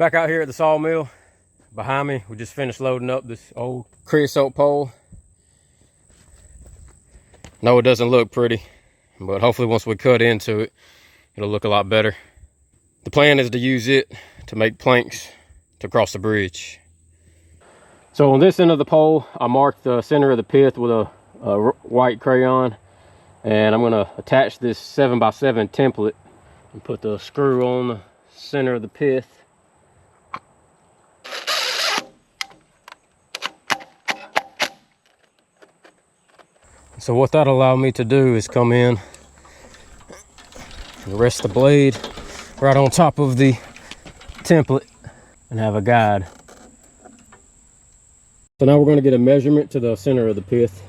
Back out here at the sawmill. Behind me, we just finished loading up this old creosote pole. No, it doesn't look pretty, but hopefully once we cut into it, it'll look a lot better. The plan is to use it to make planks to cross the bridge. So on this end of the pole, I marked the center of the pith with a white crayon, and I'm gonna attach this 7x7 template and put the screw on the center of the pith. So what that'll allow me to do is come in and rest the blade right on top of the template and have a guide. So now we're going to get a measurement to the center of the pith.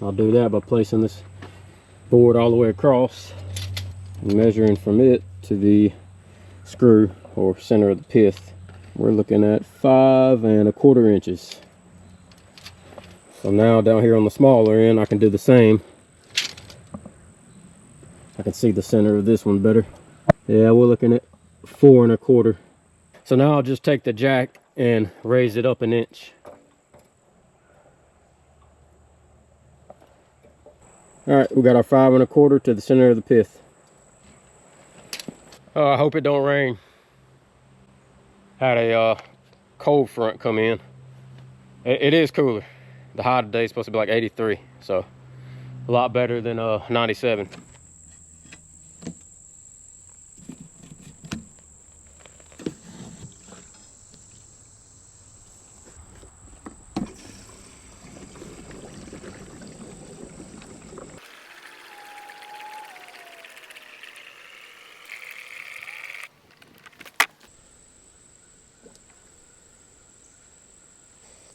I'll do that by placing this board all the way across and measuring from it to the screw or center of the pith. We're looking at 5 1/4 inches. So now down here on the smaller end, I can do the same. I can see the center of this one better. Yeah, we're looking at 4 1/4. So now I'll just take the jack and raise it up 1 inch. All right, we got our 5 1/4 to the center of the pith. Oh, I hope it don't rain. Had a cold front come in. It is cooler. The high today is supposed to be like 83, so a lot better than 97.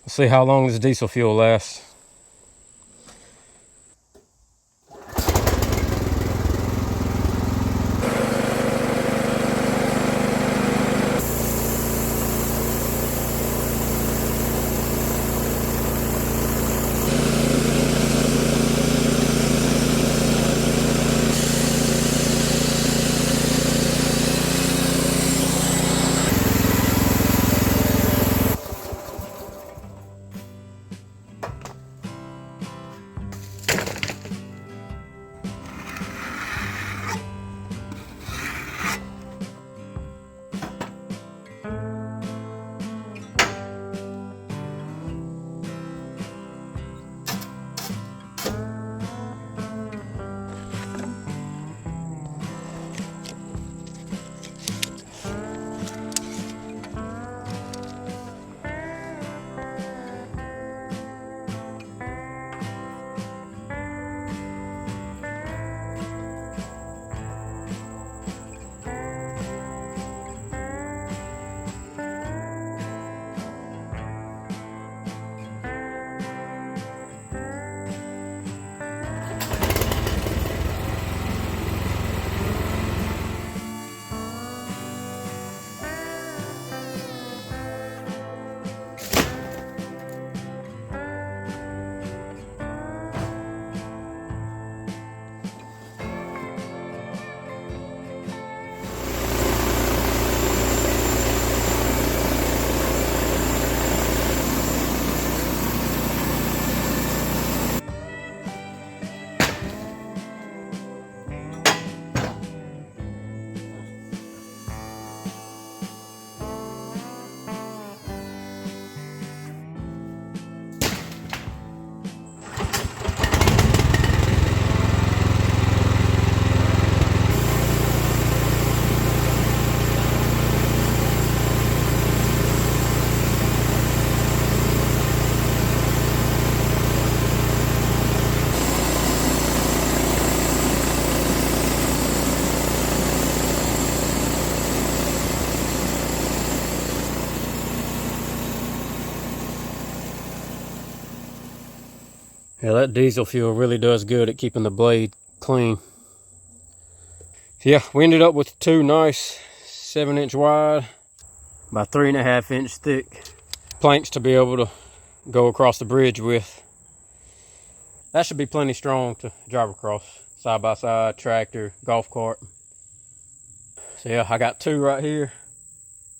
Let's see how long this diesel fuel lasts. Yeah, that diesel fuel really does good at keeping the blade clean. Yeah, we ended up with 2 nice 7-inch wide by 3.5 inch thick planks to be able to go across the bridge with. That should be plenty strong to drive across, side by side, tractor, golf cart. So yeah, I got 2 right here.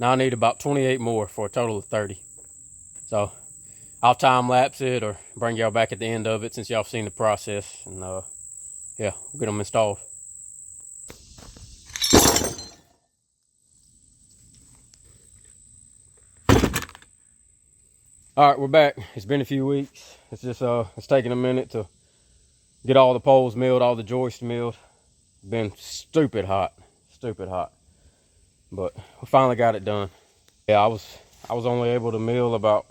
Now I need about 28 more for a total of 30. So I'll time lapse it or bring y'all back at the end of it since y'all seen the process. And yeah, we'll get them installed. All right, we're back. It's been a few weeks. It's just it's taking a minute to get all the poles milled, all the joists milled. It's been stupid hot, but we finally got it done. Yeah, I was only able to mill about,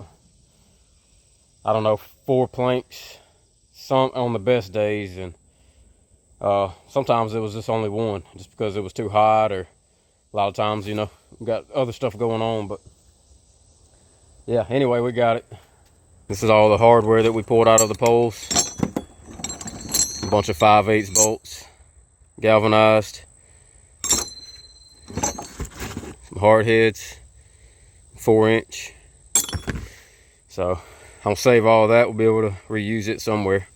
I don't know, 4 planks, some on the best days, and sometimes it was just only 1, just because it was too hot, or a lot of times, you know, we got other stuff going on. But yeah, anyway, we got it. This is all the hardware that we pulled out of the poles. A bunch of 5/8 bolts, galvanized, some hard heads, 4-inch. So I'll save all that. We'll be able to reuse it somewhere.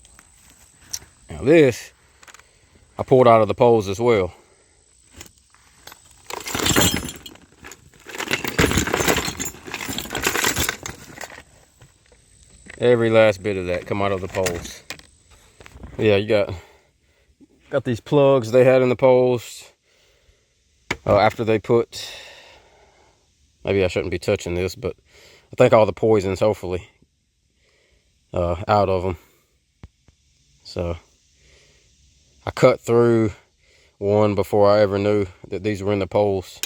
Now this, I pulled out of the poles as well. Every last bit of that come out of the poles. Yeah, you got these plugs they had in the poles. After they put, maybe I shouldn't be touching this, but I think all the poison's hopefully out of them. So I cut through one before I ever knew that these were in the poles.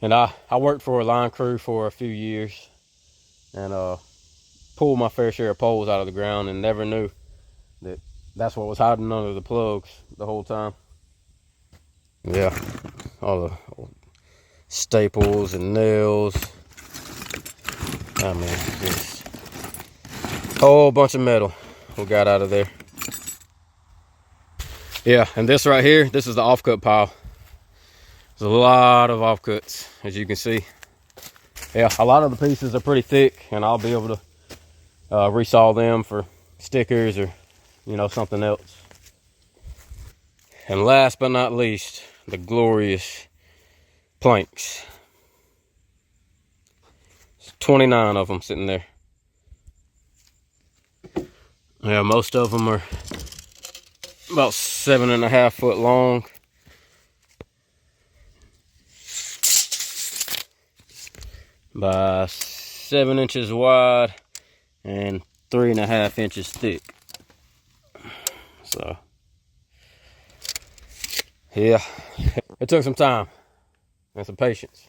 And I worked for a line crew for a few years, and pulled my fair share of poles out of the ground, and never knew that that's what was hiding under the plugs the whole time. Yeah, all the staples and nails. I mean, just a whole bunch of metal we got out of there. Yeah, and this right here, this is the offcut pile. There's a lot of offcuts, as you can see. Yeah, a lot of the pieces are pretty thick, and I'll be able to resaw them for stickers or, you know, something else. And last but not least, the glorious planks. There's 29 of them sitting there. Yeah, most of them are about 7.5 foot long. By 7 inches wide and 3.5 inches thick. So yeah, it took some time and some patience,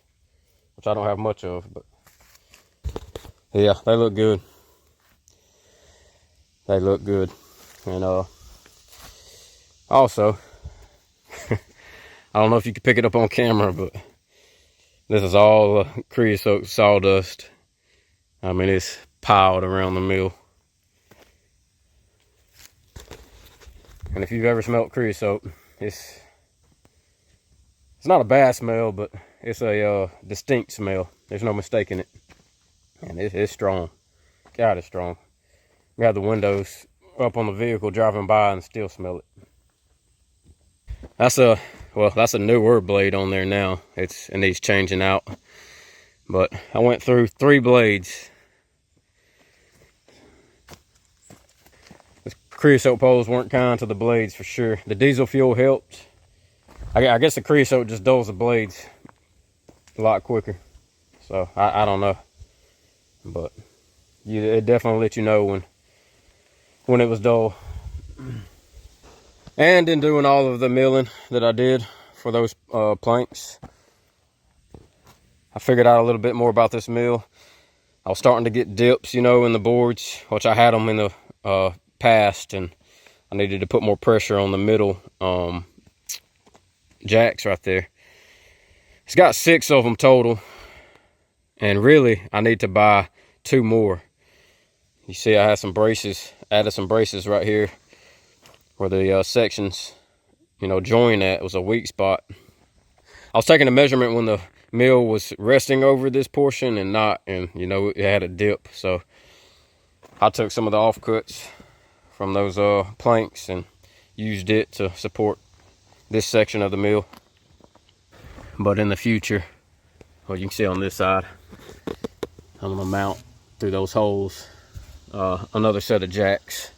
which I don't have much of, but yeah, they look good. They look good. And also, I don't know if you can pick it up on camera, but this is all creosote sawdust. I mean, it's piled around the mill. And if you've ever smelled creosote, it's not a bad smell, but it's a distinct smell. There's no mistaking it. And it's strong. God, it's strong. We have the windows up on the vehicle driving by and still smell it. That's a newer blade on there now. It needs changing out. But I went through 3 blades. The creosote poles weren't kind to the blades for sure. The diesel fuel helped. I guess the creosote just dulls the blades a lot quicker. So I don't know. But it definitely let you know when it was dull. And in doing all of the milling that I did for those planks, I figured out a little bit more about this mill. I was starting to get dips, you know, in the boards, which I had them in the past, and I needed to put more pressure on the middle jacks right there. It's got 6 of them total, and really I need to buy 2 more. You see I had some braces, added some braces right here where the sections, you know, join at was a weak spot. I was taking a measurement when the mill was resting over this portion and not, and you know, it had a dip. So I took some of the offcuts from those planks and used it to support this section of the mill. But in the future, well, you can see on this side, I'm gonna mount through those holes another set of jacks.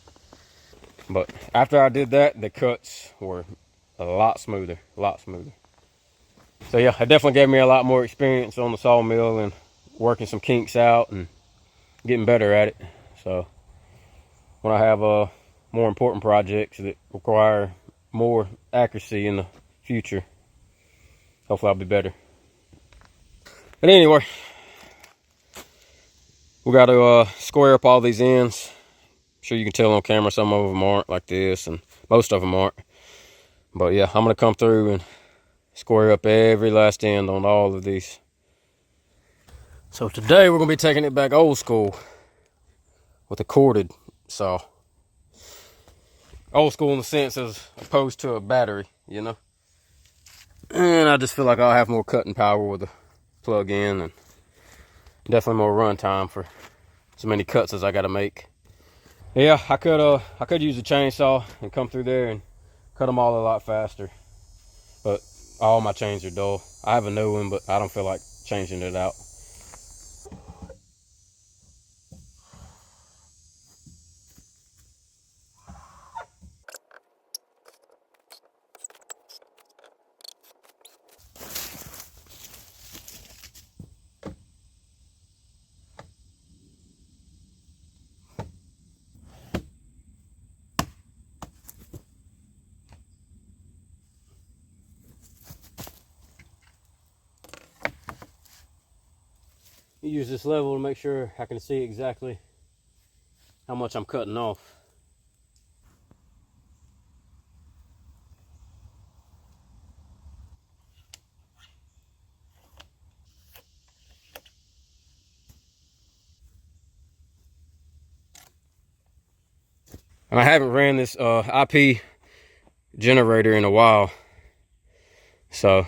But after I did that, the cuts were a lot smoother, So yeah, it definitely gave me a lot more experience on the sawmill and working some kinks out and getting better at it. So when I have more important projects that require more accuracy in the future, hopefully I'll be better. But anyway, we got to square up all these ends. I'm sure you can tell on camera some of them aren't like this and most of them aren't. But yeah, I'm going to come through and square up every last end on all of these. So today we're going to be taking it back old school with a corded saw. Old school in the sense as opposed to a battery, you know. And I just feel like I'll have more cutting power with a plug in and definitely more run time for as many cuts as I got to make. Yeah, I could use a chainsaw and come through there and cut them all a lot faster. But all my chains are dull. I have a new one, but I don't feel like changing it out. You use this level to make sure I can see exactly how much I'm cutting off. And I haven't ran this IP generator in a while, so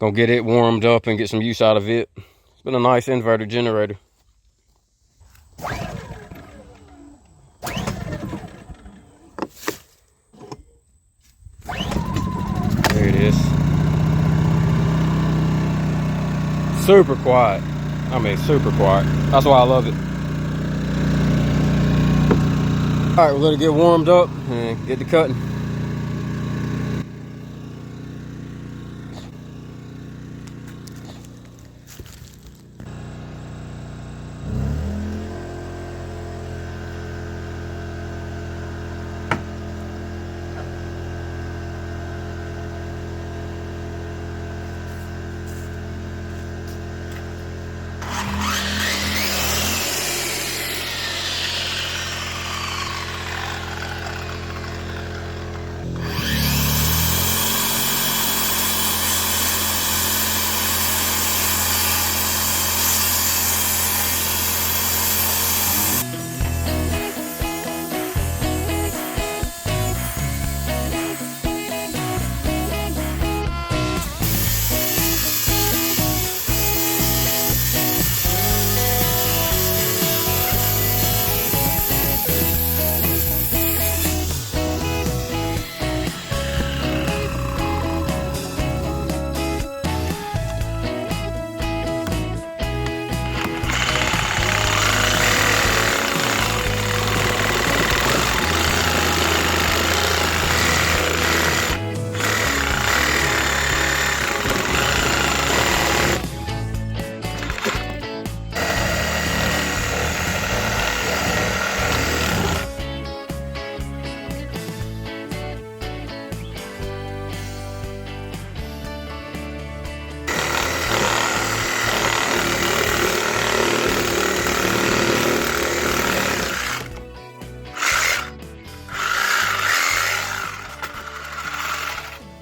gonna get it warmed up and get some use out of it. It's been a nice inverter generator. There it is. Super quiet. I mean, super quiet. That's why I love it. All right, we'll let it get warmed up and get to cutting.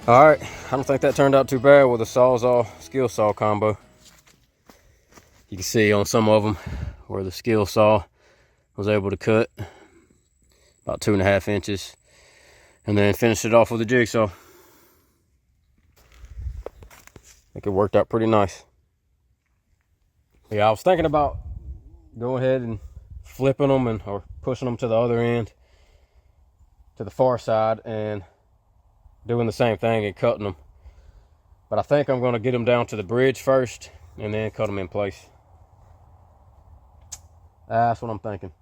All right, I don't think that turned out too bad with a Sawzall skill saw combo. You can see on some of them where the skill saw was able to cut about 2.5 inches and then finish it off with a jigsaw. I think it worked out pretty nice. Yeah, I was thinking about going ahead and flipping them or pushing them to the other end, to the far side, and doing the same thing and cutting them. But I think I'm gonna get them down to the bridge first and then cut them in place. That's what I'm thinking.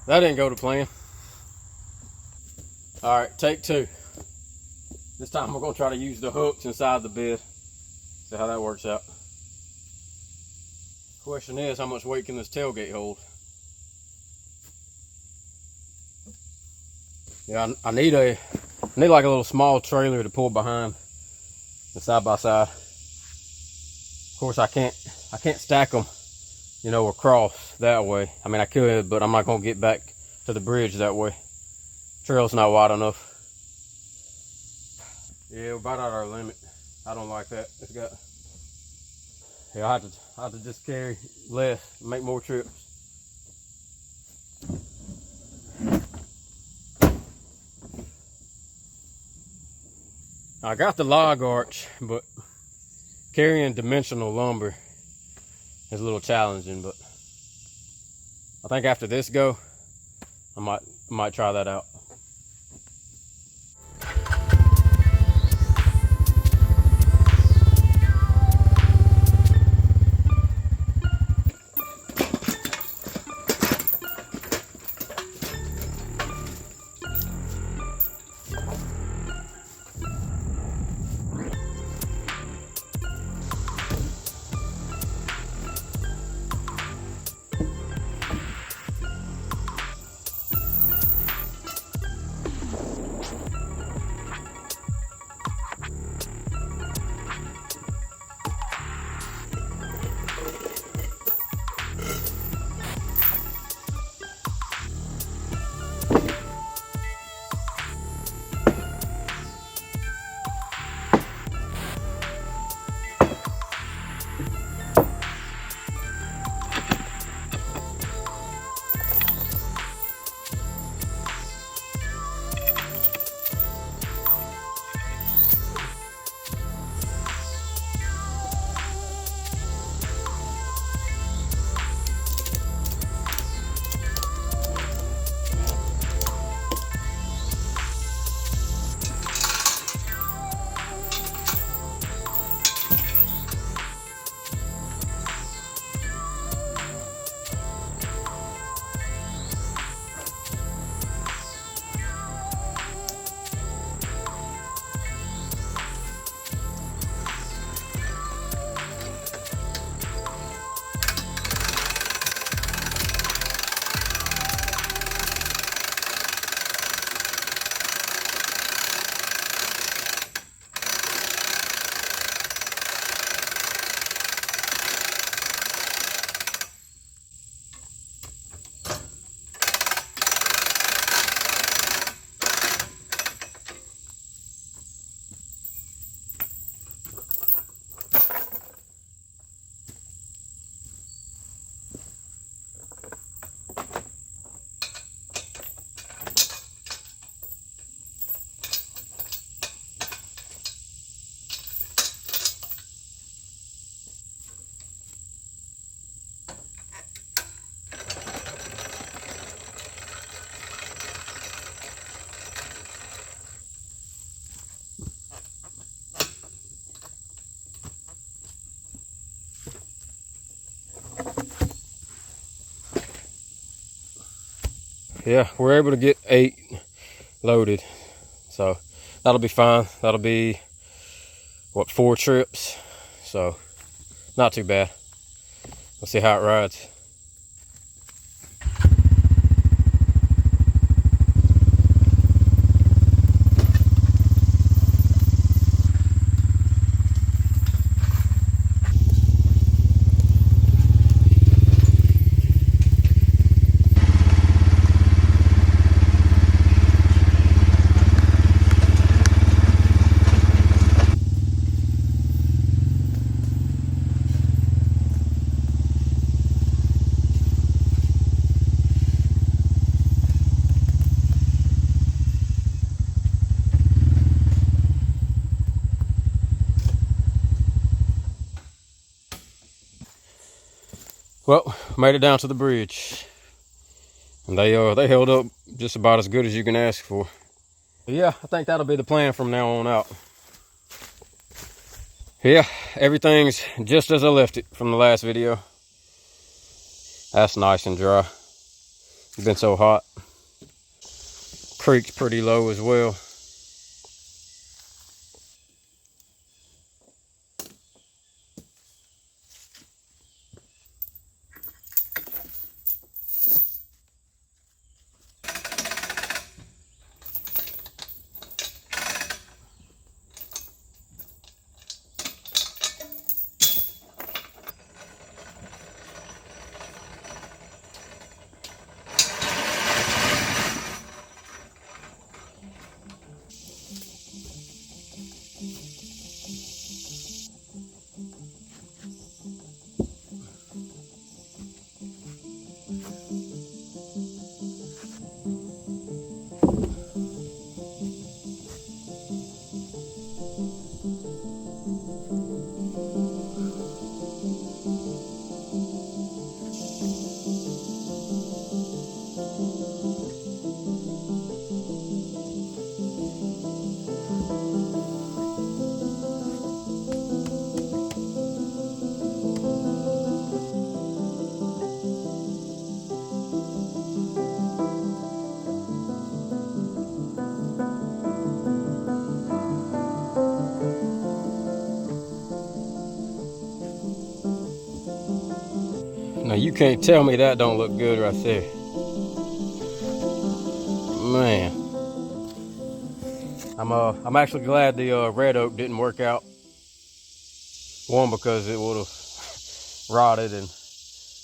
That didn't go to plan. All right, take two. This time we're gonna try to use the hooks inside the bed. See how that works out. Question is, how much weight can this tailgate hold? Yeah, I need like a little small trailer to pull behind the side by side. Of course, I can't stack them, you know, across that way. I mean, I could, but I'm not gonna get back to the bridge that way. Trail's not wide enough. Yeah, we're about at our limit. I don't like that. It's got. Yeah, I have to just carry less, make more trips. I got the log arch, but carrying dimensional lumber is a little challenging. But I think after this go, I might try that out. yeah, we're able to get 8 loaded. So that'll be fine. That'll be, what, 4 trips? So not too bad. We'll see how it rides. Well, made it down to the bridge, and they held up just about as good as you can ask for. Yeah, I think that'll be the plan from now on out. Yeah, everything's just as I left it from the last video. That's nice and dry. It's been so hot. Creek's pretty low as well. Now you can't tell me that don't look good right there. Man. I'm actually glad the red oak didn't work out. One, because it would have rotted and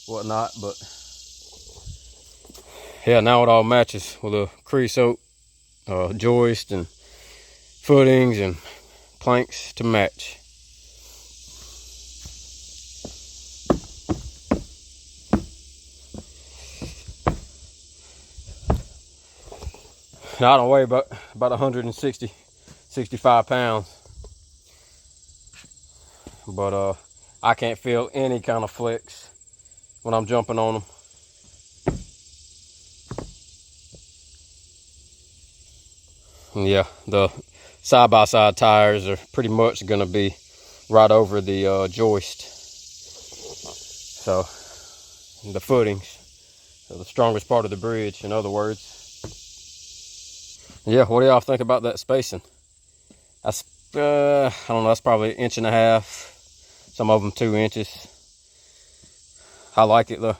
whatnot, but yeah, now it all matches with a creosote joist and footings and planks to match. Now I don't weigh about 65 pounds, but I can't feel any kind of flex when I'm jumping on them. And yeah, the side-by-side tires are pretty much going to be right over the joist. So the footings, so the strongest part of the bridge, in other words. Yeah, what do y'all think about that spacing? That's I don't know, that's probably 1.5 inches. Some of them 2 inches. I like it though.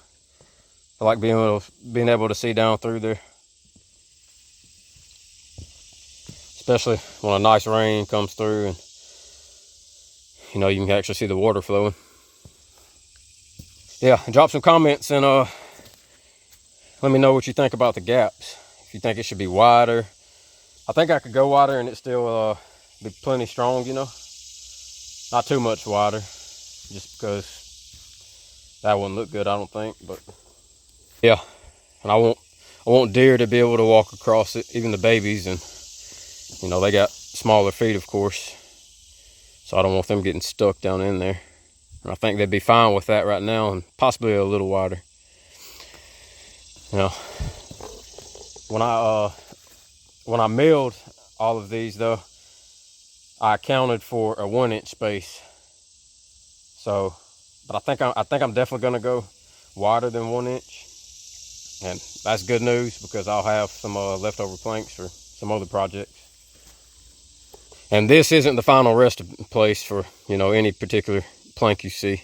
I like being able to see down through there, especially when a nice rain comes through and you know you can actually see the water flowing. Yeah, drop some comments and let me know what you think about the gaps. If you think it should be wider. I think I could go wider and it still be plenty strong, you know. Not too much wider, just because that wouldn't look good, I don't think. But yeah, and I want deer to be able to walk across it, even the babies, and you know they got smaller feet, of course, so I don't want them getting stuck down in there. And I think they'd be fine with that right now, and possibly a little wider. You know, when I milled all of these though, I accounted for a 1-inch space. So, but I think I'm definitely gonna go wider than 1 inch. And that's good news because I'll have some leftover planks for some other projects. And this isn't the final resting place for, you know, any particular plank you see.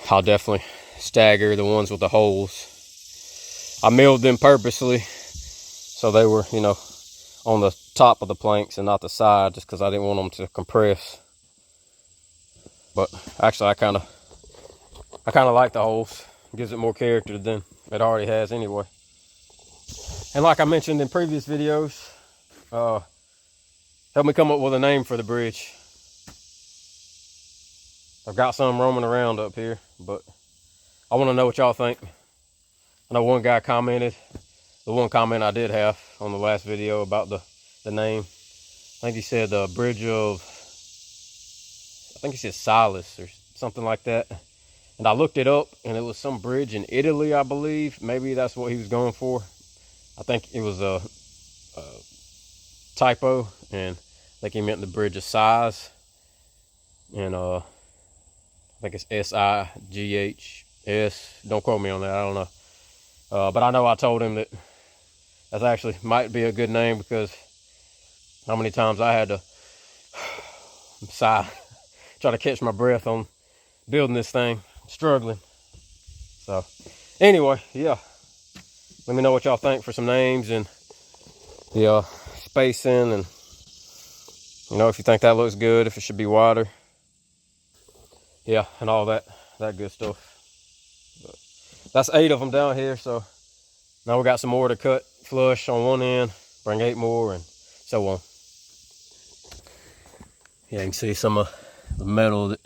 I'll definitely stagger the ones with the holes. I milled them purposely so they were, you know, on the top of the planks and not the side, just because I didn't want them to compress. But actually I kind of like the holes. It gives it more character than it already has anyway. And like I mentioned in previous videos, help me come up with a name for the bridge. I've got some roaming around up here, but I want to know what y'all think. I know one guy commented, the one comment I did have on the last video about the name. I think he said the bridge of, I think he said Silas or something like that. And I looked it up and it was some bridge in Italy, I believe. Maybe that's what he was going for. I think it was a typo, and I think he meant the bridge of Sighs. And I think it's S-I-G-H-S. Don't quote me on that, I don't know. But I know I told him that that's actually might be a good name, because how many times I had to sigh, try to catch my breath on building this thing, struggling. So anyway, yeah, let me know what y'all think for some names and the spacing, and you know, if you think that looks good, if it should be wider, yeah, and all that good stuff. But that's 8 of them down here, so now we got some more to cut flush on one end, bring 8 more, and so on. Yeah, you can see some of the metal that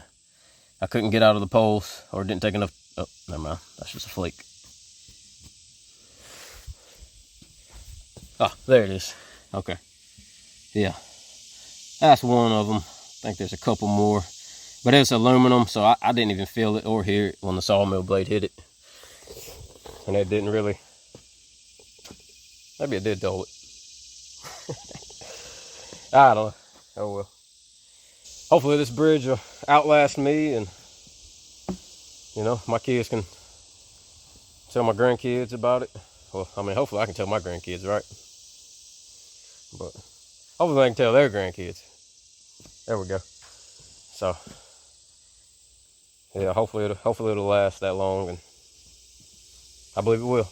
I couldn't get out of the poles, or didn't take enough. Oh, never mind, that's just a flake. Ah, there it is. Okay, yeah, that's one of them. I think there's a couple more, but it's aluminum, so I didn't even feel it or hear it when the sawmill blade hit it. And it didn't really, maybe it did dull it. I don't know, oh well. Hopefully this bridge will outlast me, and you know, my kids can tell my grandkids about it. Well, I mean, hopefully I can tell my grandkids, right? But hopefully I can tell their grandkids. There we go. So yeah, hopefully it'll last that long, and I believe it will.